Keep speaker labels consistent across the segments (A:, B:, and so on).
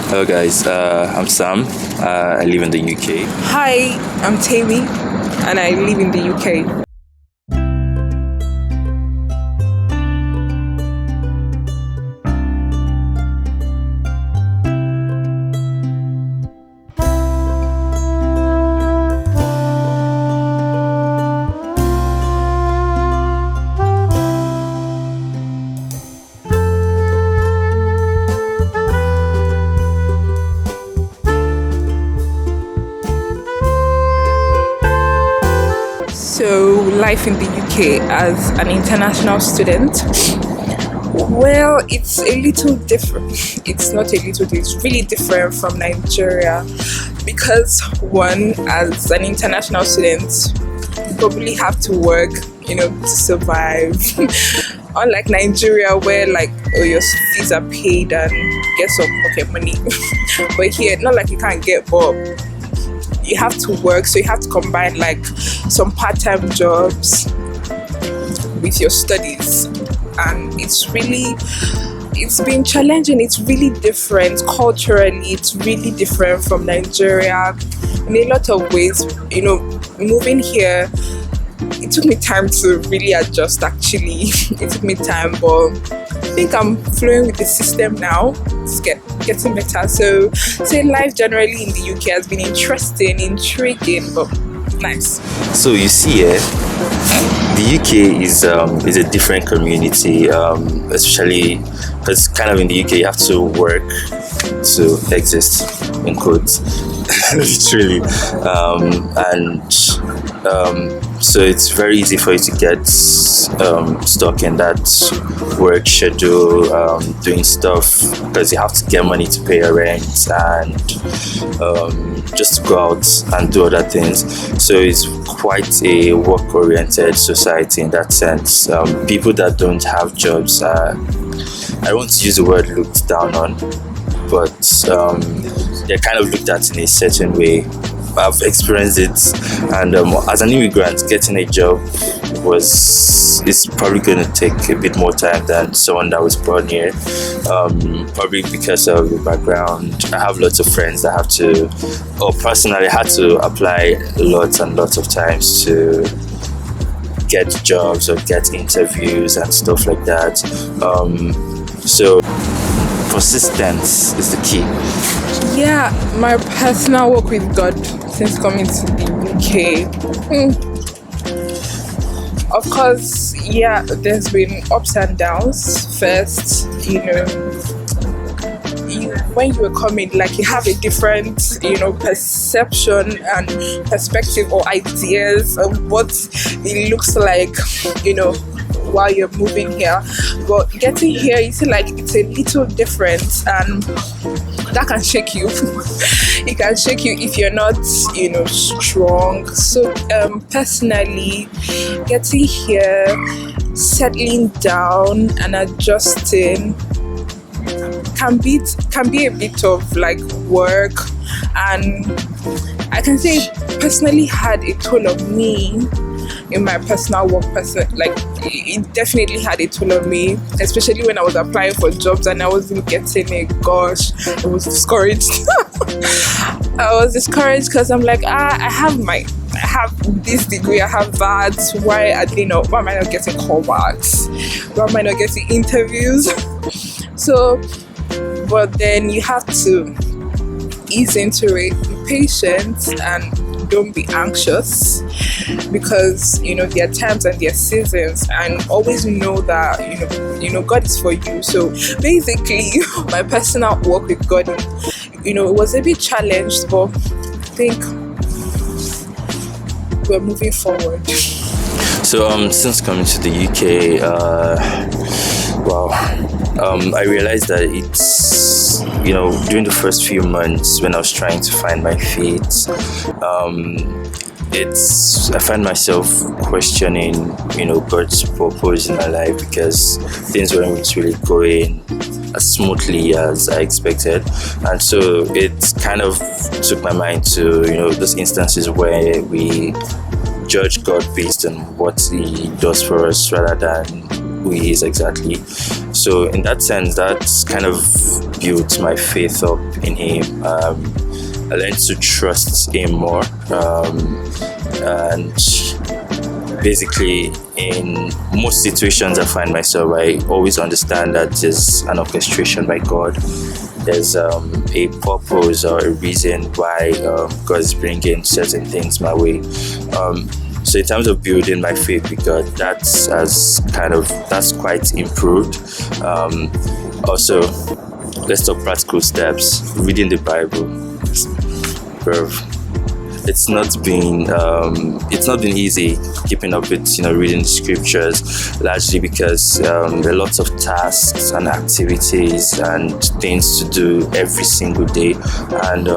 A: Hello guys, I'm Sam. I live in the UK.
B: Hi, I'm Tammy, and I live in the UK. So, life in the UK as an international student, well, it's a little different. It's not a little, it's really different from Nigeria because, one, as an international student, you probably have to work, to survive. Unlike Nigeria, where your fees are paid and get some pocket money, but here, not like you can't get, but you have to work, so you have to combine some part-time jobs with your studies, and it's been challenging. It's really different culturally. It's really different from Nigeria in a lot of ways. Moving here, it took me time to really adjust. Actually, it took me time, but I think I'm flowing with the system now. It's getting better. So, say life generally in the UK has been interesting, intriguing, but nice.
A: So you see, the UK is a different community, especially because kind of in the UK you have to work to exist, in quotes, literally, and so it's very easy for you to get stuck in that work schedule, doing stuff because you have to get money to pay your rent and just to go out and do other things. So it's quite a work-oriented society in that sense. People that don't have jobs are, I don't want to use the word looked down on, but they're kind of looked at in a certain way. I've experienced it, and as an immigrant, getting a job is probably going to take a bit more time than someone that was born here. Probably because of the background. I have lots of friends that have to, or personally had to apply lots and lots of times to get jobs or get interviews and stuff like that. So persistence is the key.
B: Yeah, my personal work with God since coming to the UK. Of course, yeah, there's been ups and downs. First, when you were coming, you have a different, perception and perspective or ideas of what it looks like, while you're moving here. But getting here, you see it's a little different, and that can shake you. It can shake you if you're not strong. So personally, getting here, settling down and adjusting can be a bit of work, and I can say it personally had a toll on me in my personal work. It definitely had a toll on me, especially when I was applying for jobs and I wasn't getting it. Gosh, I was discouraged. I was discouraged because I'm I have this degree, I have that. Why am I not getting callbacks? Why am I not getting interviews? So, but then you have to ease into it, be patient, and don't be anxious, because there are times and there are seasons, and always know that God is for you. So basically, my personal work with God, it was a bit challenged, but I think we're moving forward.
A: So since coming to the UK, I realized that it's, during the first few months when I was trying to find my feet, I find myself questioning, God's purpose in my life, because things weren't really going as smoothly as I expected. And so it kind of took my mind to, those instances where we judge God based on what He does for us rather than who He is exactly. So in that sense, that's kind of built my faith up in him. I learned to trust him more, and basically in most situations I find myself, I always understand that there's an orchestration by God. There's a purpose or a reason why God is bringing certain things my way. So in terms of building my faith with God, that's quite improved. Also, let's talk practical steps. Reading the Bible, bro. It's not been easy keeping up with reading the scriptures, largely because there are lots of tasks and activities and things to do every single day, and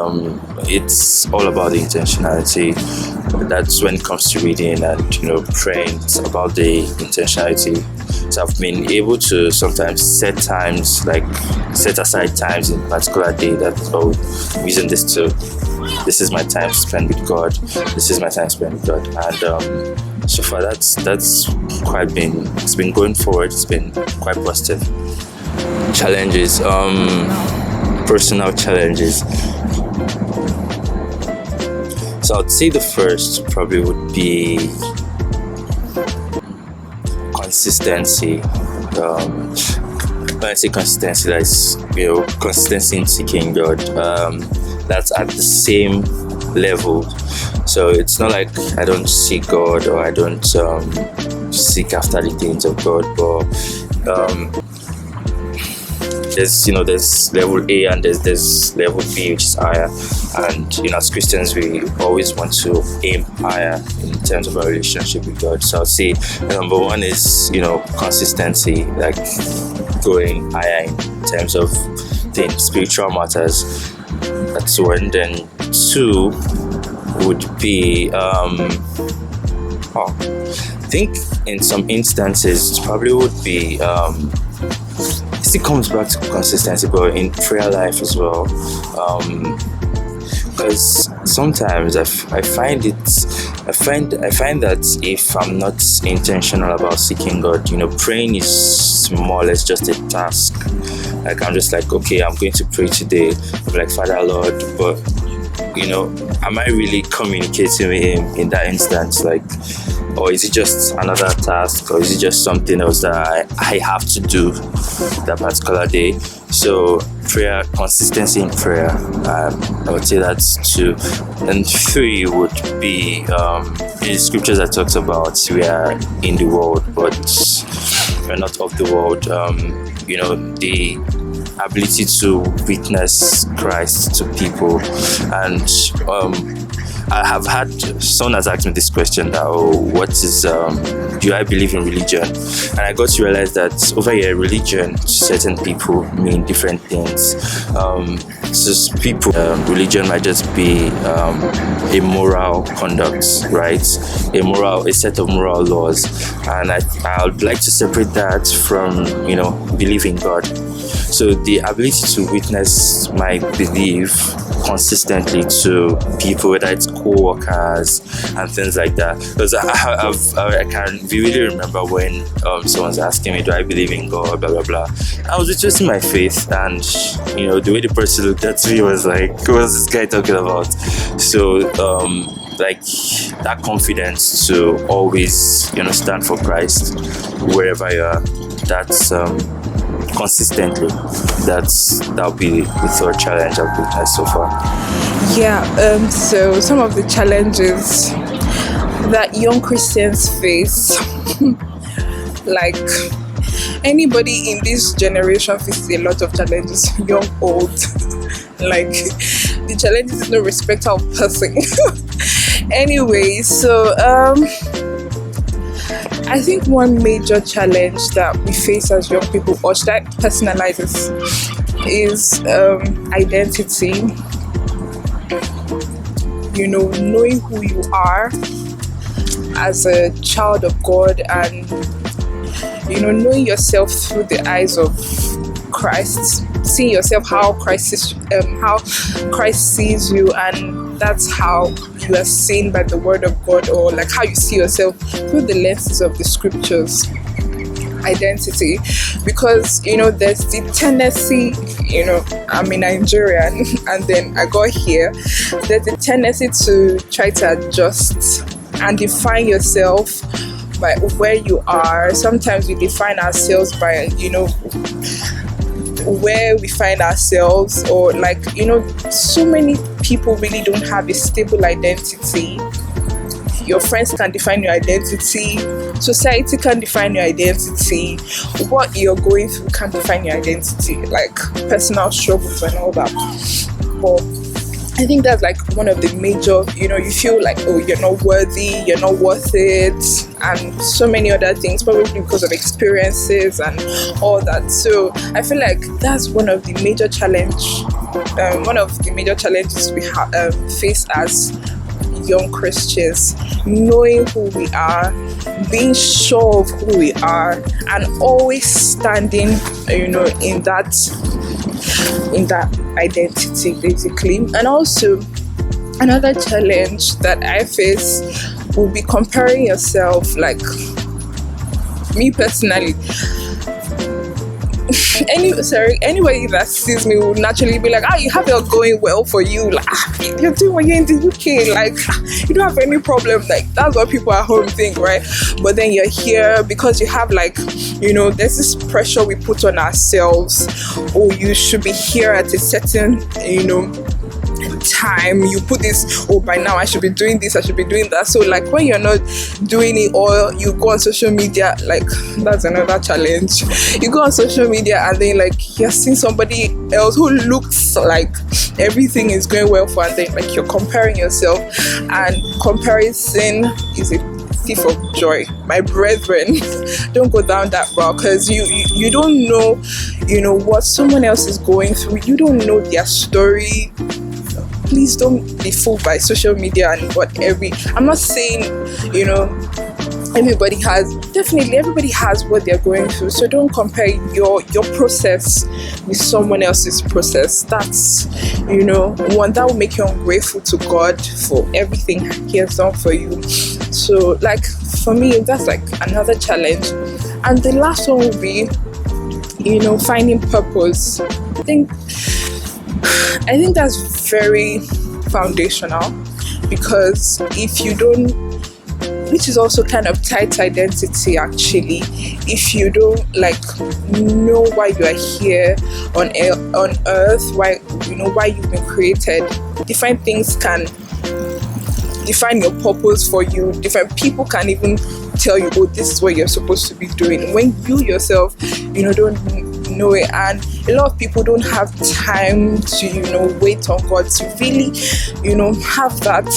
A: it's all about the intentionality. That's when it comes to reading and praying. It's about the intentionality. So I've been able to sometimes set aside times in a particular day that I'm using this is my time to spend with God. This is my time to spend with God. And so far that's it's been going forward. It's been quite positive. Challenges, personal challenges. So I'd say the first probably would be consistency. When I say consistency, that's consistency in seeking God. That's at the same level. So it's not like I don't seek God or I don't seek after the things of God, but there's level A and there's level B, which is higher. And as Christians, we always want to aim higher in terms of our relationship with God. So I'll say number one is consistency, like going higher in terms of things, spiritual matters. That's one. Then two would be I think in some instances it probably would be it still comes back to consistency, but in prayer life as well, because sometimes I find that if I'm not intentional about seeking God, praying is more or less just a task. Like I'm just like, okay, I'm going to pray today. I'm like, Father, Lord, but am I really communicating with him in that instance? Like, or is it just another task, or is it just something else that I have to do that particular day? So prayer, consistency in prayer, I would say that's two. And three would be in the scriptures that talks about we are in the world, but we're not of the world. The ability to witness Christ to people. And I have had someone has asked me this question that what is do I believe in religion? And I got to realize that over here, religion to certain people mean different things. So people, religion might just be a moral conduct, right? A set of moral laws, and I would like to separate that from believing God. So the ability to witness my belief consistently to people, whether it's co-workers and things like that, because I can vividly remember when someone's asking me, do I believe in God, blah blah blah. I was witnessing my faith, and the way the person looked at me was like, what was this guy talking about? So like that confidence to always stand for Christ wherever you are, that's consistently, that'll be the third challenge I've witnessed so far.
B: So some of the challenges that young Christians face like anybody in this generation faces a lot of challenges, young, old. Like the challenges is no respect of person. Anyway, so I think one major challenge that we face as young people, or should I personalize this, is identity. Knowing who you are as a child of God, and knowing yourself through the eyes of Christ, seeing yourself how Christ sees you, and that's how you are seen by the word of God, or like how you see yourself through the lenses of the scriptures. identity, because there's the tendency, I'm a Nigerian and then I got here. There's a tendency to try to adjust and define yourself by where you are. Sometimes we define ourselves by where we find ourselves, or so many people really don't have a stable identity. Your friends can define your identity, society can define your identity, what you're going through can define your identity, like personal struggles and all that. But I think that's one of the major, you feel like, oh, you're not worthy, you're not worth it, and so many other things, probably because of experiences and all that. So I feel like that's one of the major challenges we face as young Christians, knowing who we are, being sure of who we are, and always standing, in that identity, basically. And also, another challenge that I face will be comparing yourself. Like me personally, anybody that sees me will naturally be like, you have it going well for you, like you're doing what you're in the UK, like you don't have any problem. Like that's what people at home think, right? But then you're here because you have there's this pressure we put on ourselves. Oh, you should be here at a certain time. You put this, oh, by now I should be doing this, I should be doing that. So when you're not doing it, or you go on social media, that's another challenge. You go on social media and then you're seeing somebody else who looks like everything is going well for, and then you're comparing yourself, and comparison is a thief of joy. My brethren, don't go down that route, because you don't know what someone else is going through. You don't know their story. Please don't be fooled by social media and I'm not saying everybody has what they're going through, so don't compare your process with someone else's process. That's one that will make you ungrateful to God for everything He has done for you. So for me, that's another challenge. And the last one will be finding purpose. I think that's very foundational, because if you don't, which is also kind of tied to identity actually, if you don't know why you are here on earth, why you've been created, different things can define your purpose for you. Different people can even tell you, oh, this is what you're supposed to be doing, when you yourself don't know it. And a lot of people don't have time to wait on God to really have that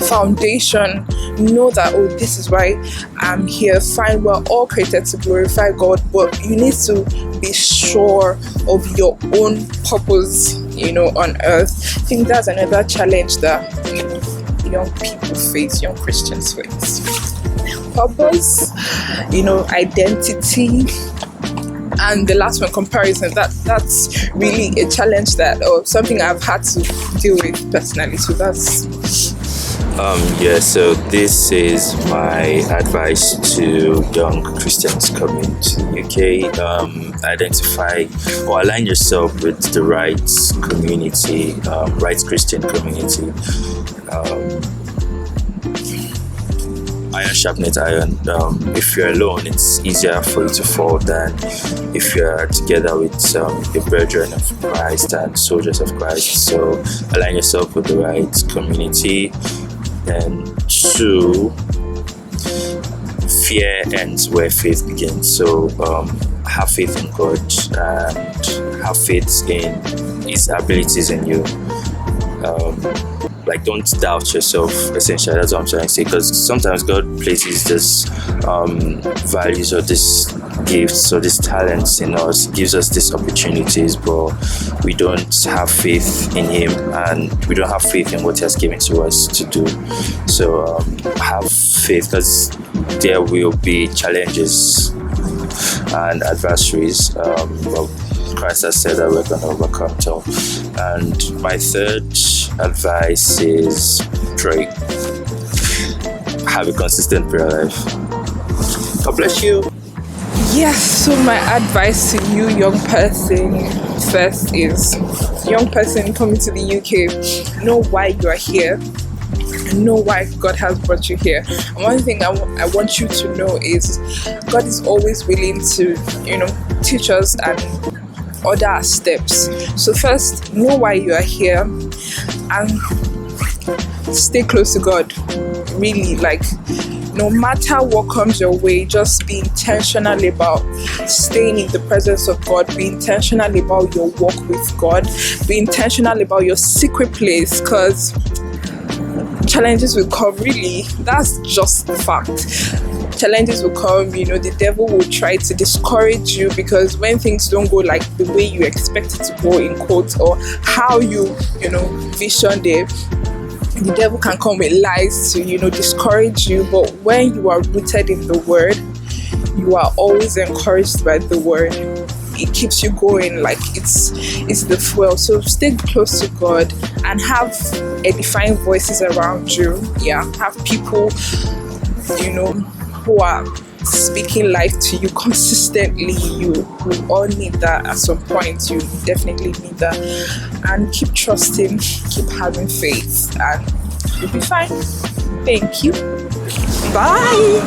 B: foundation, know that, oh, this is why I'm here. Fine, we're all created to glorify God, but you need to be sure of your own purpose on earth. I think that's another challenge that young people face, young Christians face. Purpose, identity, and the last one, comparison. That's really a challenge or something I've had to deal with personally. So that's
A: so this is my advice to young Christians coming to the UK. Identify or align yourself with the right community, right Christian community. Iron sharpens iron. If you're alone, it's easier for you to fall than if you're together with the brethren of Christ and soldiers of Christ. So align yourself with the right community. And 2, fear ends where faith begins. So have faith in God and have faith in His abilities in you. Don't doubt yourself, essentially. That's what I'm trying to say, because sometimes God places this values or this gifts or these talents in us, gives us these opportunities, but we don't have faith in Him, and we don't have faith in what He has given to us to do. So have faith, because there will be challenges and adversaries. Christ has said that we're going to overcome them. And my third advice is pray. Have a consistent prayer life. God bless you.
B: Yes, so my advice to you, young person, first is, young person coming to the UK, know why you are here, know why God has brought you here. And one thing I want you to know is God is always willing to, teach us and order our steps. So first, know why you are here and stay close to God. Really, like, no matter what comes your way, just be intentional about staying in the presence of God. Be intentional about your walk with God. Be intentional about your secret place, because challenges will come. Really, that's just the fact. Challenges will come. The devil will try to discourage you, because when things don't go like the way you expect it to go, in quotes, or how you visioned it, the devil can come with lies to discourage you. But when you are rooted in the word, you are always encouraged by the word. It keeps you going, like it's the fuel. So stay close to God and have edifying voices around you. Have people who are speaking life to you consistently. You will all need that at some point. You definitely need that. And keep trusting, keep having faith, and you'll be fine. Thank you. Bye.